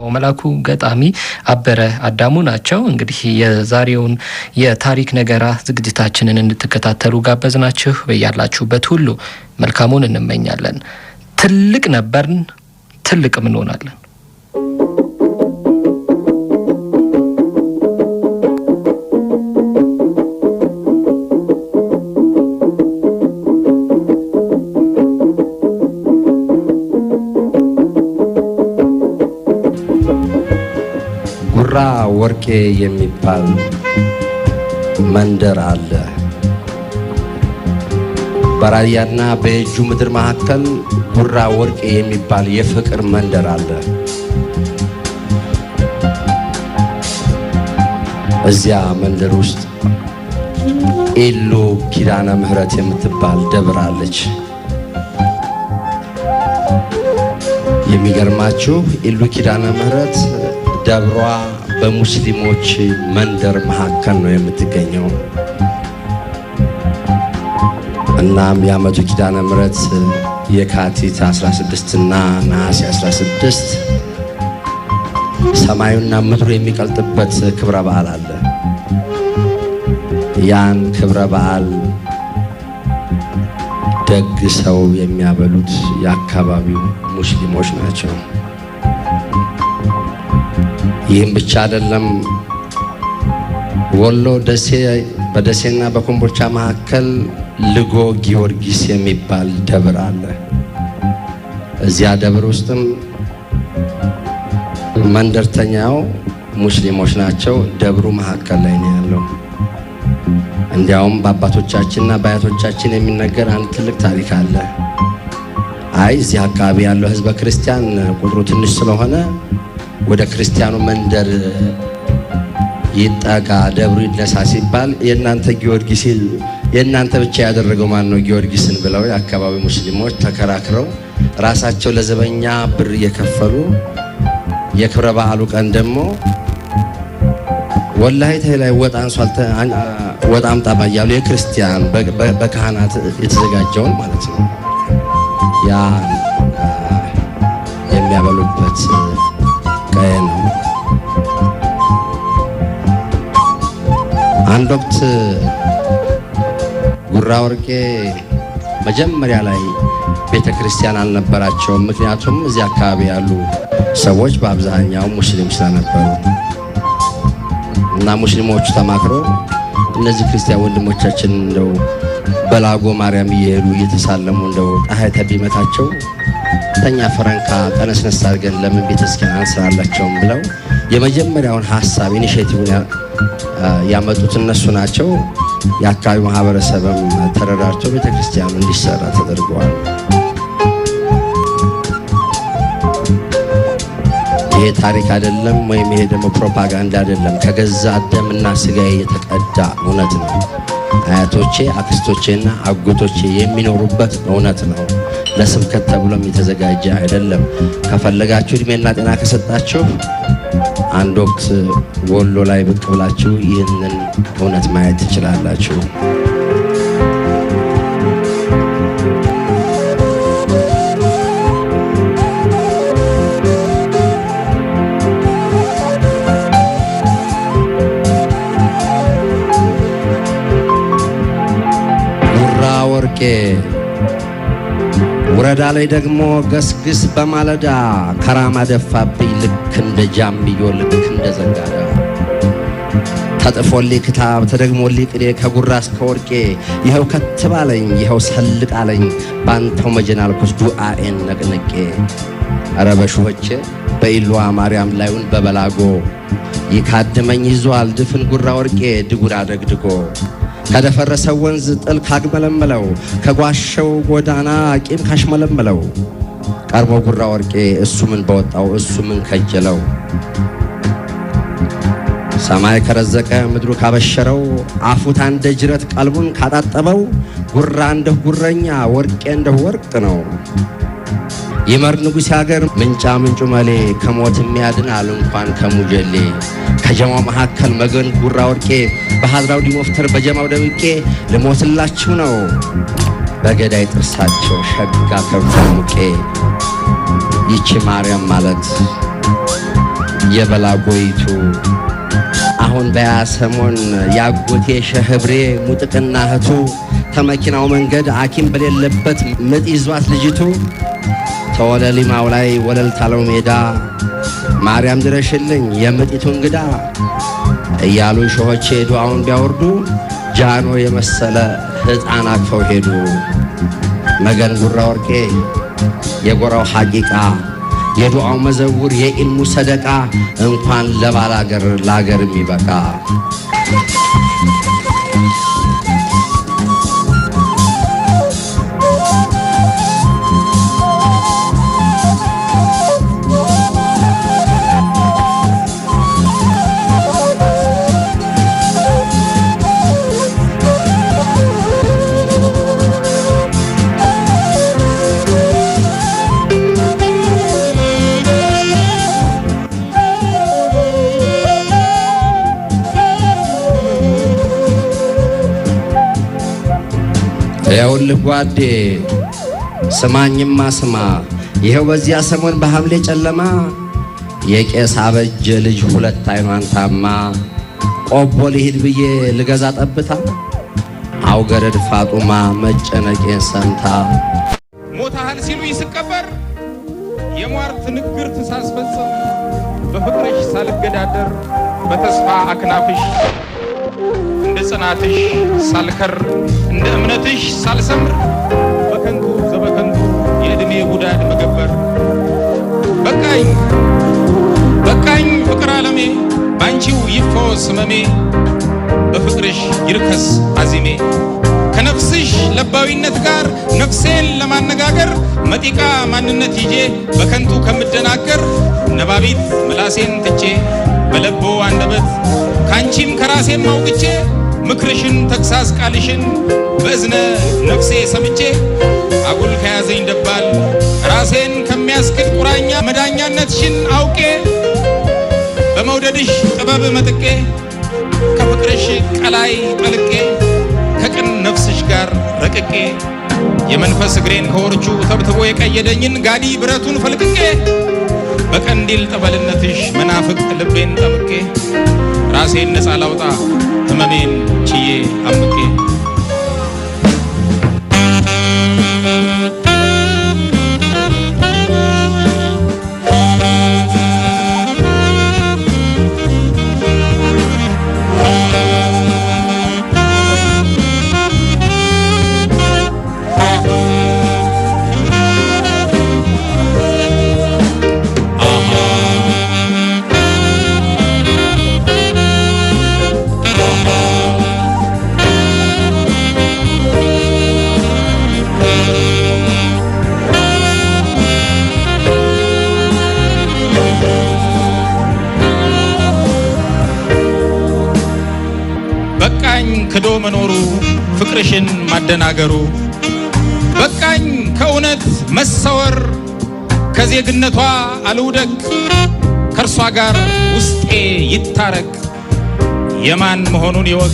መላኩ ገጣሚ አበረ አዳሙ ናቸው። እንግዲህ የዛሬውን የታሪክ ነገራ ዝግጅታችንን እንድትከታተሉ ጋበዝናችሁ። በያላችሁበት ሁሉ መልካሙን እንመኛለን። ትልቅ ነበርን፣ ትልቅም እንሆናለን። ጉራ ወርቄ የሚባል መንደር አለ። በራያና በየጁ ምድር መካከል ጉራ ወርቄ የሚባል የፍቅር መንደር አለ። እዚያ መንደር ውስጥ ኢሉ ኪዳነ ምህረት የምትባል ደብር አለች። የሚገርማችሁ ኢሉ ኪዳነ ምህረት ደብሯ በሙስሊሞች መንደር መካከል ነው የምትገኘው። እናም የዓመቱ ኪዳነ ምህረት የካቲት 16 እና ነሐሴ 16 ሰማዩና ምድሩ የሚቀልጥበት ክብረ በዓል አለ። ያን ክብረ በዓል ደግ ሰው የሚያበሉት የአካባቢው ሙስሊሞች ናቸው። ይህም ብቻ አይደለም። ወሎ በደሴና በኮምቦልቻ መካከል ልጎ ጊዮርጊስ የሚባል ደብር አለ። እዚያ ደብር ውስጥም መንደርተኛው ሙስሊሞች ናቸው። ደብሩ መካከል ላይ ነው ያለው። እንዲያውም በአባቶቻችንና በአያቶቻችን የሚነገር አንድ ትልቅ ታሪክ አለ። እዚህ አካባቢ ያለው ህዝበ ክርስቲያን ቁጥሩ ትንሽ ስለሆነ ወደ ክርስቲያኑ መንደር ይጠጋ፣ ደብሩ ይነሳ ሲባል የእናንተ ብቻ ያደረገው ማን ነው ጊዮርጊስን ብለው የአካባቢ ሙስሊሞች ተከራክረው ራሳቸው ለዘበኛ ብር እየከፈሉ የክብረ በዓሉ ቀን ደግሞ ወላሂ ተላይ ወጣም ጣባ እያሉ የክርስቲያን በካህናት የተዘጋጀውን ማለት ነው ያ የሚያበሉበት ቀይ ነው። አንድ ወቅት ጉራ ወርቄ መጀመሪያ ላይ ቤተ ክርስቲያን አልነበራቸውም። ምክንያቱም እዚህ አካባቢ ያሉ ሰዎች በአብዛኛው ሙስሊም ስለነበሩ እና ሙስሊሞቹ ተማክሮ እነዚህ ክርስቲያን ወንድሞቻችን እንደው በላጎ ማርያም እየሄዱ እየተሳለሙ እንደው ፀሐይ ቢመታቸው ተኛ ፈረንካ ቀነስነስ አድርገን ለምን ቤተክርስቲያን አንሰራላቸውም ብለው የመጀመሪያውን ሐሳብ ኢኒሼቲቭን ያመጡት እነሱ ናቸው። የአካባቢው ማህበረሰብም ተረዳድቶ ቤተክርስቲያኑ እንዲሰራ ተደርጓል። ይሄ ታሪክ አይደለም ወይም ይሄ ደግሞ ፕሮፓጋንዳ አይደለም። ከገዛ ደምና ስጋዬ የተቀዳ እውነት ነው። አያቶቼ አክስቶቼና አጎቶቼ የሚኖሩበት እውነት ነው። ለስብከት ተብሎም የተዘጋጀ አይደለም። ከፈለጋችሁ እድሜና ጤና ከሰጣችሁ አንድ ወቅት ወሎ ላይ ብቅ ብላችሁ ይህንን እውነት ማየት ትችላላችሁ። ጉራ ወርቄ ወረዳ ላይ ደግሞ ገስግስ በማለዳ ከራማ ደፋብኝ ልክ እንደ ጃምዮ ልክ እንደ ዘንጋዳ ተጥፎልኝ ክታብ ተደግሞልኝ ቅኔ ከጉራ እስከ ወርቄ ይኸው ከትባለኝ ይኸው ሰልጣለኝ ባንተው መጀናልኩስ ዱአኤን ነቅንቄ አረበሾቼ በኢሉዋ ማርያም ላዩን በበላጎ ይካድመኝ ይዟል ድፍን ጉራ ወርቄ ድጉራ ደግድጎ ከደፈረሰው ወንዝ ጥል ካግመለመለው ከጓሸው ጎዳና ቂም ካሽመለመለው ቀርቦ ጉራ ወርቄ እሱ ምን በወጣው እሱ ምን ከጀለው ሰማይ ከረዘቀ ምድሩ ካበሸረው አፉታ እንደ ጅረት ቀልቡን ካጣጠበው ጉራ እንደው ጉረኛ ወርቄ እንደው ወርቅ ነው። ይመር ንጉሥ ሀገር ምንጫ ምንጩ መሌ ከሞት የሚያድናል እንኳን ከሙጀሌ ከጀማው መካከል መገን ጉራ ወርቄ በሐድራው ዲሞፍተር በጀማው ደምቄ ልሞትላችሁ ነው በገዳይ ጥርሳቸው ሸጋ ከብቶ ሙቄ ይቺ ማርያም ማለት የበላጎይቱ አሁን በያሰሞን ያጎቴ ሸህብሬ ሙጥቅና እህቱ ተመኪናው መንገድ አኪም በሌለበት ምጥ ይዟት ልጅቱ ተወለሊማው ላይ ወለል ታለው ሜዳ ማርያም ድረሽልኝ የምጢቱ እንግዳ እያሉ ሾሆቼ ዱዓውን ቢያወርዱ ጃኖ የመሰለ ሕፃን አቅፈው ሄዱ። መገን ጉራ ወርቄ የጎራው ሐቂቃ የዱዓው መዘውር የኢልሙ ሰደቃ እንኳን ለባል አገር ለአገር የሚበቃ ይኸውልህ ጓዴ ስማኝማ ስማ ይኸው በዚያ ሰሞን በሐምሌ ጨለማ የቄስ አበጀ ልጅ ሁለት አይኗን ታማ ቆቦ ልሂድ ብዬ ልገዛ ጠብታ አውገረድ ፋጡማ መጨነቄን ሰምታ ሞታህል ሲሉኝ ስቀበር የሟርት ንግርት ሳስፈጽም በፍቅርሽ ሳልገዳደር በተስፋ አክናፍሽ እንደ ጽናትሽ ሳልከር እንደ እምነትሽ ሳልሰምር በከንቱ ዘበከንቱ የዕድሜ ጉዳድ መገበር በቃኝ ፍቅር ዓለሜ ባንቺው ይፈወስ ህመሜ በፍቅርሽ ይርከስ አዚሜ ከነፍስሽ ለባዊነት ጋር ነፍሴን ለማነጋገር መጢቃ ማንነት ይዤ በከንቱ ከምደናገር ነባቢት ምላሴን ትቼ በለቦ አንደበት ካንቺም ከራሴም አውቅቼ ምክርሽን ተግሳስ ቃልሽን በእዝነ ነፍሴ ሰምቼ አጉል ከያዘኝ ደባል ራሴን ከሚያስክድ ቁራኛ መዳኛነትሽን አውቄ በመውደድሽ ጥበብ መጥቄ ከፍቅርሽ ቀላይ ጠልቄ ከቅን ነፍስሽ ጋር ረቅቄ የመንፈስ እግሬን ከወርቹ ተብትቦ የቀየደኝን ጋዲ ብረቱን ፈልቅቄ በቀንዲል ጠበልነትሽ መናፍቅ ልቤን ጠምቄ ራሴን ነፃ ላውጣ ህመሜን ችዬ አምቄ ክዶ መኖሩ ፍቅርሽን ማደናገሩ በቃኝ ከእውነት መሰወር ከዜግነቷ አልውደቅ ከእርሷ ጋር ውስጤ ይታረቅ የማን መሆኑን ይወቅ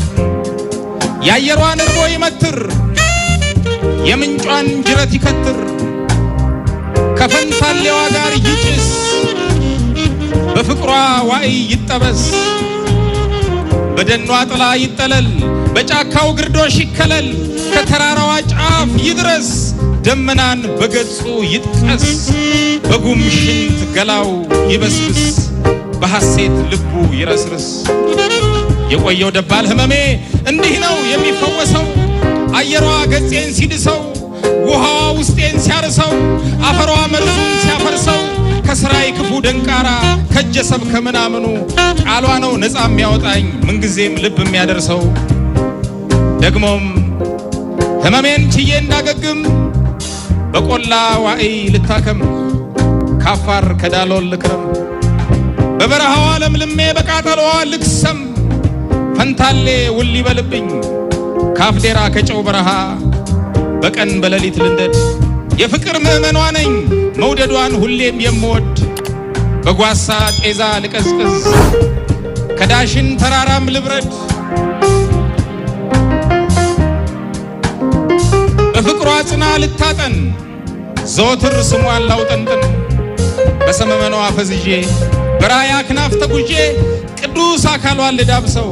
የአየሯን እርቦ ይመትር የምንጯን ጅረት ይከትር ከፈንታሌዋ ጋር ይጭስ በፍቅሯ ዋይ ይጠበስ በደኗ ጥላ ይጠለል በጫካው ግርዶሽ ይከለል ከተራራዋ ጫፍ ይድረስ ደመናን በገጹ ይጥቀስ በጉም ሽንት ገላው ይበስብስ በሐሴት ልቡ ይረስርስ የቆየው ደባል ህመሜ እንዲህ ነው የሚፈወሰው አየሯ ገጼን ሲድሰው ውሃዋ ውስጤን ሲያርሰው አፈሯ መርዙን ሲያፈርሰው ከስራይ ክፉ ደንቃራ ከጀሰብ ከምናምኑ ቃሏ ነው ነፃ የሚያወጣኝ ምንጊዜም ልብ የሚያደርሰው ደግሞም ህመሜን ችዬ እንዳገግም በቆላ ዋዕይ ልታከም ካፋር ከዳሎል ልክረም በበረሃዋ ለምልሜ በቃጠሎዋ ልክሰም ፈንታሌ ውል ይበልብኝ ካፍዴራ ከጨው በረሃ በቀን በሌሊት ልንደድ የፍቅር ምዕመኗ ነኝ መውደዷን ሁሌም የምወድ በጓሳ ጤዛ ልቀዝቅዝ ከዳሽን ተራራም ልብረድ በፍቅሯ ጽና ልታጠን ዘወትር ስሟን ላውጠንጥን በሰመመኗ ፈዝዤ በራያ ክናፍ ተጉዤ ቅዱስ አካሏን ልዳብሰው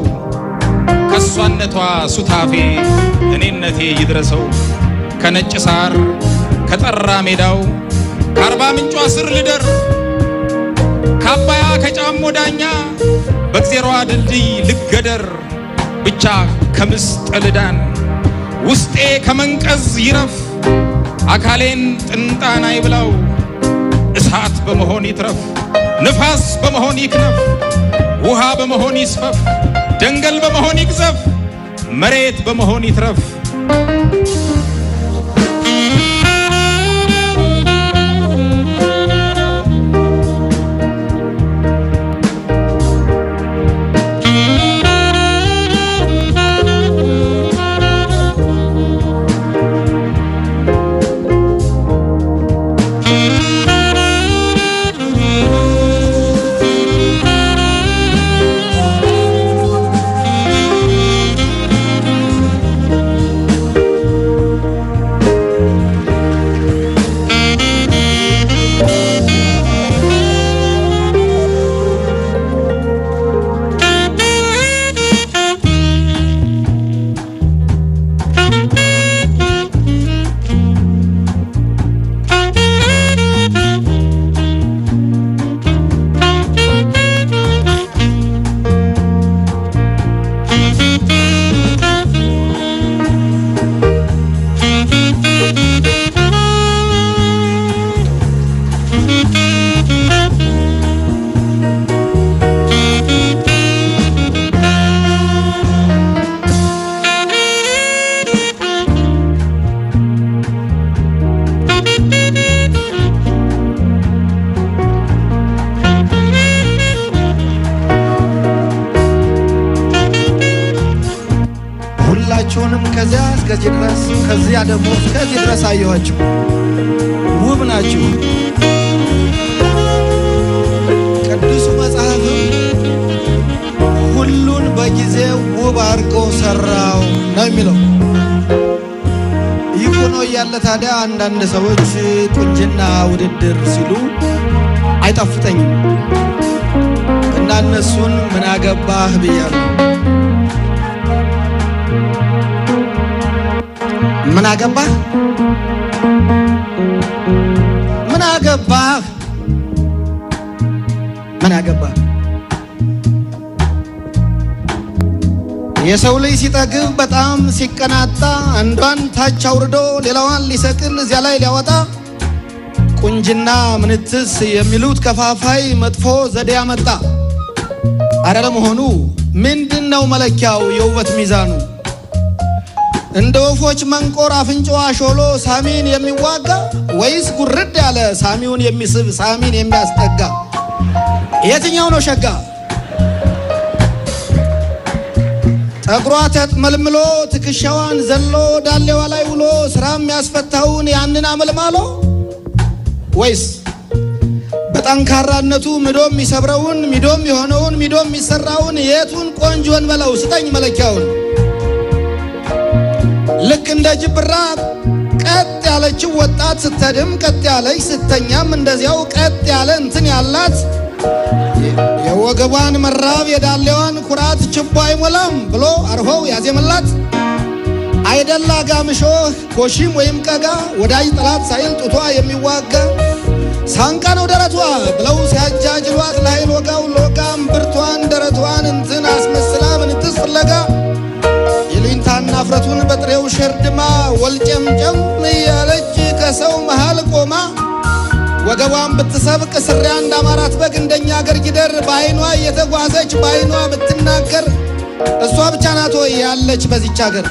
ከሷነቷ ሱታፌ እኔነቴ ይድረሰው ከነጭ ሳር ከጠራ ሜዳው ከአርባ ምንጯ ስር ልደር ከአባያ ከጫሞ ዳኛ በእግዜሯ ድልድይ ልገደር ብቻ ከምስጥ ልዳን ውስጤ ከመንቀዝ ይረፍ አካሌን ጥንጣን አይብላው እሳት በመሆን ይትረፍ ንፋስ በመሆን ይክነፍ ውሃ በመሆን ይስፈፍ ደንገል በመሆን ይግዘፍ መሬት በመሆን ይትረፍ ሁላችሁንም ከዚያ እስከዚህ ድረስ ከዚያ ደግሞ እስከዚህ ድረስ አየኋችሁ። ውብ ናችሁ። ቅዱስ መጽሐፍም ሁሉን በጊዜው ውብ አድርጎ ሰራው ነው የሚለው። ይህ ሆኖ እያለ ታዲያ አንዳንድ ሰዎች ቁንጅና ውድድር ሲሉ አይጣፍጠኝም እና እነሱን ምን አገባህ ብያለሁ። ምን አገባህ ምን አገባህ ምን አገባህ? የሰው ልጅ ሲጠግብ በጣም ሲቀናጣ አንዷን ታች አውርዶ ሌላዋን ሊሰቅል እዚያ ላይ ሊያወጣ ቁንጅና ምንትስ የሚሉት ከፋፋይ መጥፎ ዘዴ ያመጣ። አረ ለመሆኑ ምንድነው መለኪያው የውበት ሚዛኑ? እንደ ወፎች መንቆር አፍንጫዋ ሾሎ ሳሚን የሚዋጋ ወይስ ጉርድ ያለ ሳሚውን የሚስብ ሳሚን የሚያስጠጋ? የትኛው ነው ሸጋ? ጠጉሯ ተጥመልምሎ ትከሻዋን ዘሎ ዳሌዋ ላይ ውሎ ስራ የሚያስፈታውን ያንን አመልማሎ ወይስ በጠንካራነቱ ምዶ የሚሰብረውን ሚዶም የሆነውን ሚዶም የሚሰራውን የቱን ቆንጆን በለው ስጠኝ መለኪያውን። ልክ እንደ ጅብራ ቀጥ ያለችው ወጣት ስትደም ቀጥ ያለች ስተኛም እንደዚያው ቀጥ ያለ እንትን ያላት የወገቧን መራብ የዳሌዋን ኩራት ችቦ አይሞላም ብሎ አርሆው ያዜመላት አይደላ ጋምሾህ ኮሺም ወይም ቀጋ ወዳጅ ጠላት ሳይል ጡቷ የሚዋጋ ሳንቃ ነው ደረቷ ብለው ሲያጃጅሏት ለኃይል ወጋው ሎጋም ብርቷን ደረቷን እንትን አስመስላ ምንትስ ፍለጋ የሉኝታና ፍረቱን በጥሬው ሸርድማ ወልጨምጨም እያለች ከሰው መሃል ቆማ ወገቧን ብትሰብቅ ስሪያ እንዳማራት በግ እንደኛ አገር ጊደር በአይኗ እየተጓዘች በአይኗ ብትናገር እሷ ብቻ ናት ወይ ያለች በዚች አገር?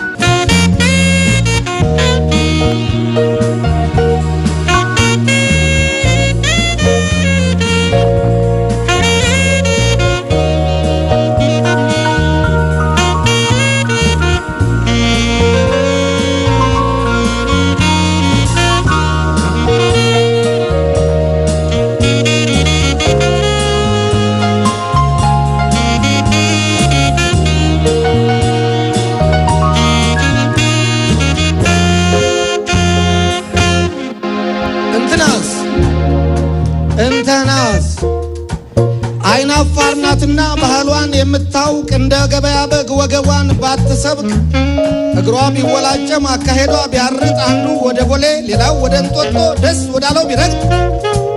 አይናፋርናትና ባህሏን የምታውቅ እንደ ገበያ በግ ወገቧን ባትሰብቅ እግሯ ቢወላጨም አካሄዷ ቢያርጥ አንዱ ወደ ቦሌ ሌላው ወደ እንጦጦ ደስ ወዳለው ቢረግጥ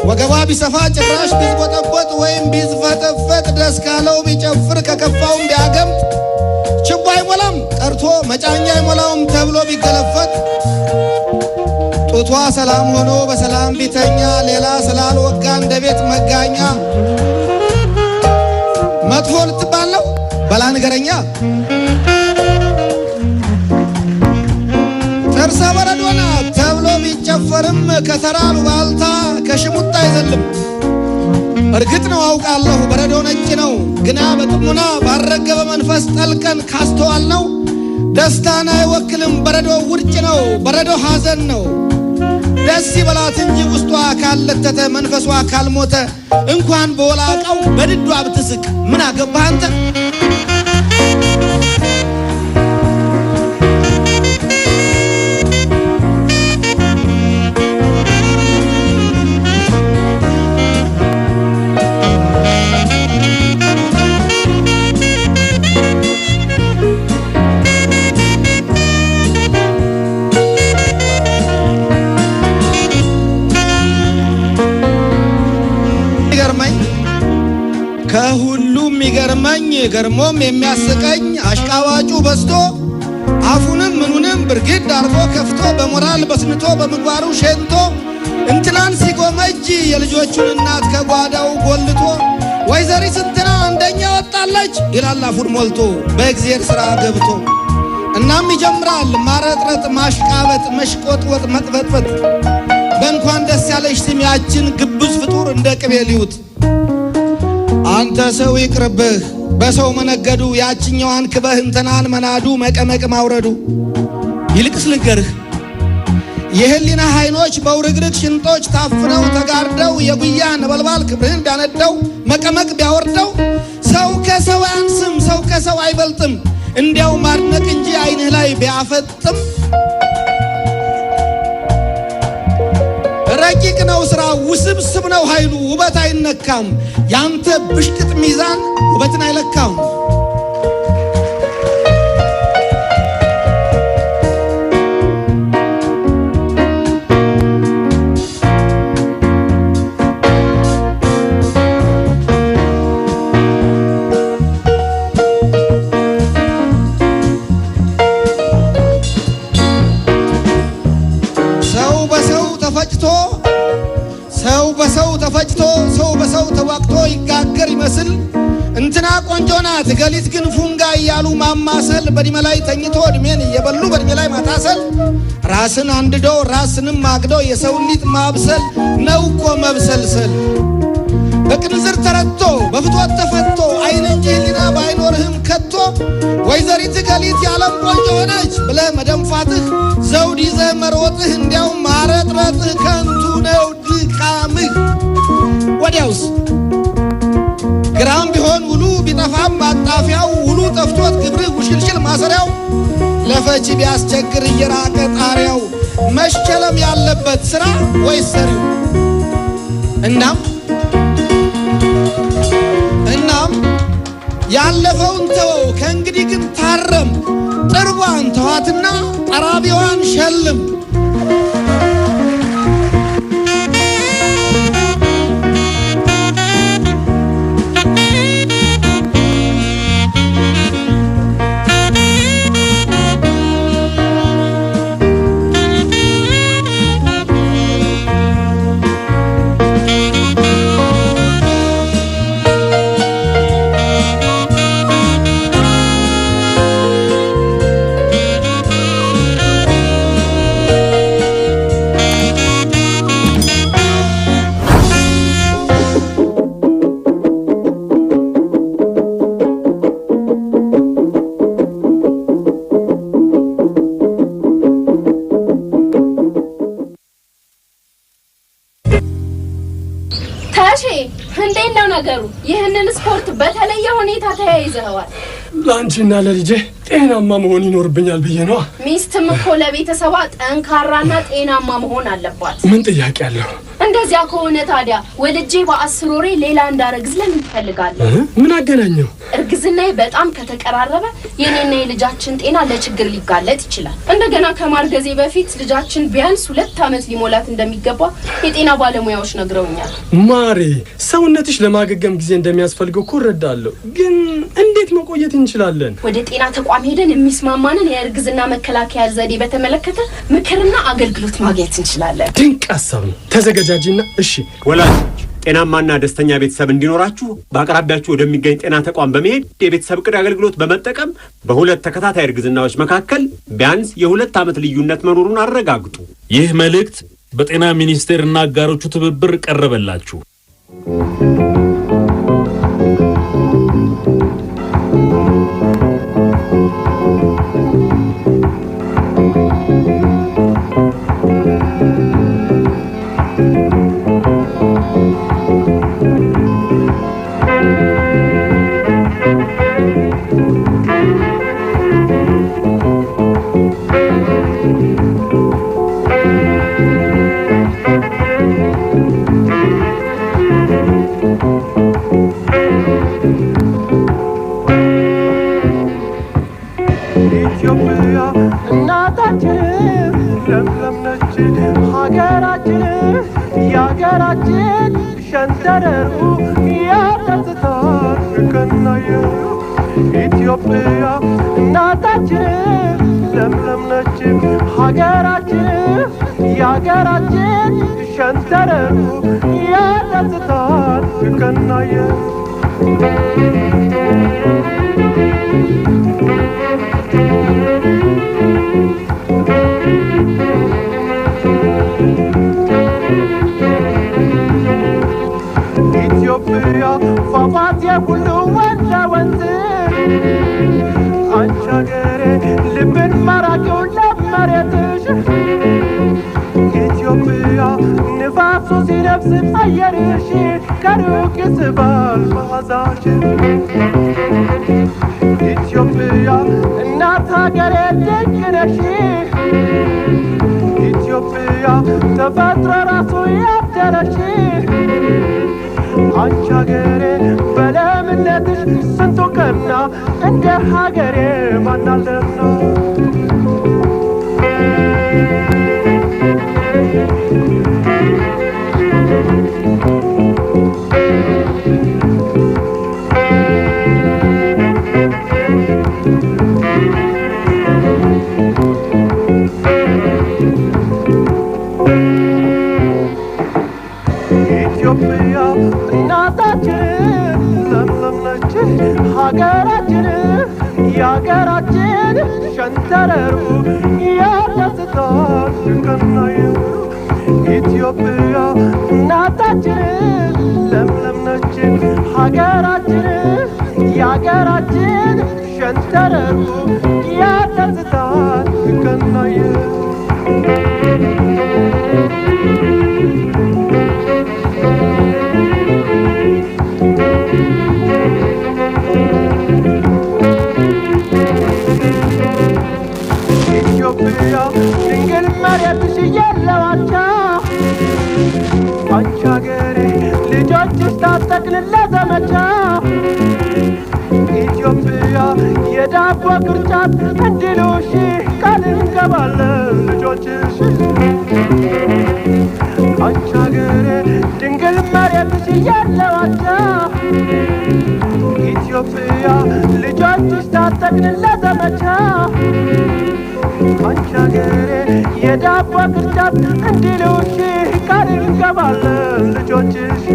ወገቧ ቢሰፋ ጭራሽ ቢዝቦጠቦጥ ወይም ቢዝፈጠፈጥ ደስ ካለው ቢጨፍር ከከፋውም ቢያገምጥ ችቦ አይሞላም ቀርቶ መጫኛ አይሞላውም ተብሎ ቢገለፈጥ ጡቷ ሰላም ሆኖ በሰላም ቢተኛ ሌላ ስላልወጋ እንደ ቤት መጋኛ መጥፎ ልትባል ነው በላ ንገረኛ ጥርሰ በረዶና ተብሎ ቢጨፈርም ከተራሉ ባልታ ከሽሙጣ አይዘልም እርግጥ ነው አውቃለሁ በረዶ ነጭ ነው ግና በጥሙና ባረገበ መንፈስ ጠልቀን ካስተዋል ነው ደስታን አይወክልም በረዶ ውርጭ ነው በረዶ ሐዘን ነው ደስ ይበላት እንጂ ውስጧ ካለተተ መንፈሷ ካልሞተ እንኳን በወላቀው በድዷ ብትስቅ ምን አገባህ አንተ ከሁሉም ይገርመኝ ገርሞም የሚያስቀኝ አሽቃዋጩ በዝቶ አፉንም ምኑንም ብርግድ አርጎ ከፍቶ በሞራል በስንቶ በምግባሩ ሸንቶ እንትናን ሲጎመጅ የልጆቹን እናት ከጓዳው ጎልቶ ወይዘሪት እንትና አንደኛ ወጣለች ይላል አፉን ሞልቶ በእግዚአብሔር ሥራ ገብቶ እናም ይጀምራል ማረጥረጥ ማሽቃበጥ መሽቆጥወጥ መጥበጥበጥ በእንኳን ደስ ያለሽ ስም ያችን ግብዝ ፍጡር እንደ ቅቤ ሊውጥ አንተ ሰው ይቅርብህ በሰው መነገዱ ያችኛዋን ክበህ እንትናን መናዱ መቀመቅ ማውረዱ ይልቅስ ልንገርህ የህሊና ኃይሎች በውርግርግ ሽንጦች ታፍነው ተጋርደው የጉያ ነበልባል ክብርህን ቢያነደው መቀመቅ ቢያወርደው ሰው ከሰው ያንስም ሰው ከሰው አይበልጥም እንዲያው ማድነቅ እንጂ አይንህ ላይ ቢያፈጥም ረቂቅ ነው ስራ ውስብስብ ነው ኃይሉ ውበት አይነካም ያንተ ብሽቅጥ ሚዛን ውበትን አይለካም ሰው በሰው ተዋቅቶ ይጋገር ይመስል እንትና ቆንጆ ናት ገሊት ግን ፉንጋ እያሉ ማማሰል በእድሜ ላይ ተኝቶ እድሜን እየበሉ በእድሜ ላይ ማታሰል ራስን አንድዶ ራስንም አግዶ የሰው ሊጥ ማብሰል ነው እኮ መብሰልሰል በቅንዝር ተረቶ በፍቶት ተፈቶ አይን እንጂ ህሊና ባይኖርህም ከቶ ወይዘሪት ገሊት ያለም ቆንጆ ሆነች ብለህ መደንፋትህ ዘውድ ይዘህ መሮጥህ እንዲያው ማረጥረጥህ ከንቱ ነው ድካምህ ወዲያውስ ግራም ቢሆን ውሉ ቢጠፋም ማጣፊያው ውሉ ጠፍቶት ግብርህ ውሽልሽል ማሰሪያው ለፈቺ ቢያስቸግር እየራቀ ጣሪያው መሽከለም ያለበት ስራ ወይስ ሰሪው እናም ያለፈውን ተወው ከእንግዲህ ግን ታረም ጥርቧን ተዋትና ጠራቢዋን ሸልም ነገሩ ይህንን ስፖርት በተለየ ሁኔታ ተያይዘዋል ላንቺና ለልጄ ጤናማ መሆን ይኖርብኛል ብዬ ነው ሚስትም እኮ ለቤተሰቧ ጠንካራና ጤናማ መሆን አለባት ምን ጥያቄ አለው እንደዚያ ከሆነ ታዲያ ወልጄ በ10 ወሬ ሌላ እንዳረግዝ ለምን ትፈልጋለህ ምን አገናኘው እርግዝናዬ በጣም ከተቀራረበ የኔና የልጃችን ጤና ለችግር ሊጋለጥ ይችላል እንደገና ከማርገዜ በፊት ልጃችን ቢያንስ 2 አመት ሊሞላት እንደሚገባ የጤና ባለሙያዎች ነግረውኛል ማሪ ሰውነትሽ ለማገገም ጊዜ እንደሚያስፈልገው እረዳለሁ ግን እንዴት መቆየት እንችላለን ወደ ጤና ተቋም ሄደን የሚስማማንን የእርግዝና መከላከያ ዘዴ በተመለከተ ምክርና አገልግሎት ማግኘት እንችላለን ድንቅ ሐሳብ ነው ተዘጋጃጂና እሺ ወላጆች ጤናማና ደስተኛ ቤተሰብ እንዲኖራችሁ በአቅራቢያችሁ ወደሚገኝ ጤና ተቋም በመሄድ የቤተሰብ ቅድ አገልግሎት በመጠቀም በሁለት ተከታታይ እርግዝናዎች መካከል ቢያንስ የ2 አመት ልዩነት መኖሩን አረጋግጡ ይህ መልእክት በጤና ሚኒስቴርና አጋሮቹ ትብብር ቀረበላችሁ ኢትዮጵያ እናታችን ለምለም ነች ሀገራችን የሀገራችን ሸንተረሩ ያደስታል ከናየ ኢትዮጵያ ፏፏቴ ሁሉ ወንዛ ወንዝ አንቺ ሀገሬ ልብን ማራኪው ለመሬትሽ ኢትዮጵያ ንፋሱ ሲነፍስ አየርሽ ከሩቅ ይስባል መዓዛሽ ኢትዮጵያ እናት ሀገሬ ድንቅ ነሽ ኢትዮጵያ ተፈጥሮ ራሱ ያደለሽ አንቺ ሀገሬ በለምነትሽ ስንቱ ቀና እንደ ሀገሬ ማናለና ኢትዮጵያ እናታችን ለምለም ነች ሀገራችን የሀገራችን ሸንተረሩ ያደስታል ከናየ ኢትዮጵያ እናታችን ለምለም ነች ሀገራችን የሀገራችን ሸንተረሩ ያደስታል ከናየ ኢትዮጵያ ድንግል መሬትሽ የለዋቻ አንቺ ሀገሬ ልጆችሽ ታጠቅን ለዘመቻ ኢትዮጵያ የዳቦ ቅርጫት እንዲሉሽ ቃል እንገባለን ልጆችሽ አንቺ ሀገሬ ድንግል መሬትሽ የለዋቻ ኢትዮጵያ ልጆችሽ ታጠቅን ለዘመቻ አንቺ ሀገሬ የዳቦ ቅርጫት እንዲሉሽ ቃል እንገባለን ልጆችሽ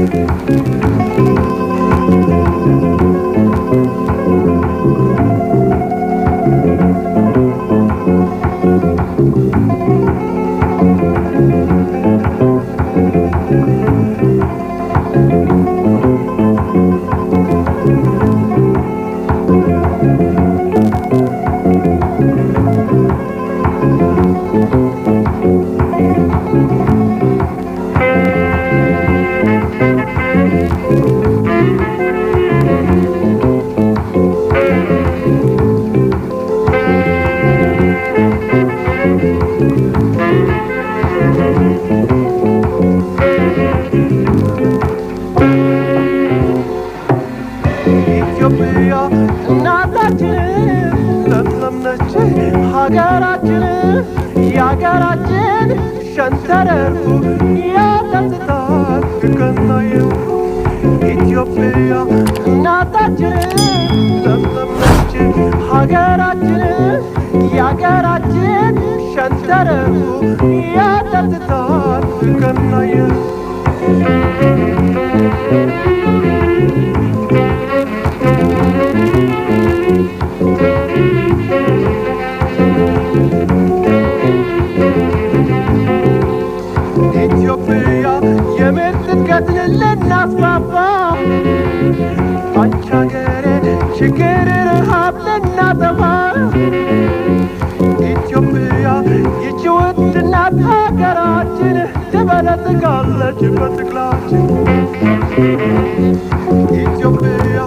ኢትዮጵያ እናታችን ለምለም ነች ሀገራችን የሀገራችን ሸንተረሩ ያጠጥታል ከናየው ኢትዮጵያ እናታችን ለምለም ነች ሀገራችን የሀገራችን ሸንተረሩ ያጠጥታል ከናየው ኢትዮጵያ የምርት እድገትን ልናስፋፋ አንቺ ሀገሬ ችግር ረሃብ ልናጠፋ ኢትዮጵያ ይቺ ውድ እናት ሀገራችን ትበለጽጋለች በትግላችን ኢትዮጵያ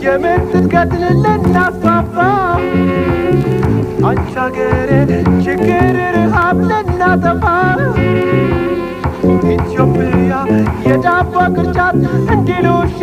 የምርት እድገትን ልናስፋፋ አንቺ ሀገሬ ችግር ረሃብ ልናጠፋ ኢትዮጵያ የዳቦ ቅርጫት እንዲሉሽ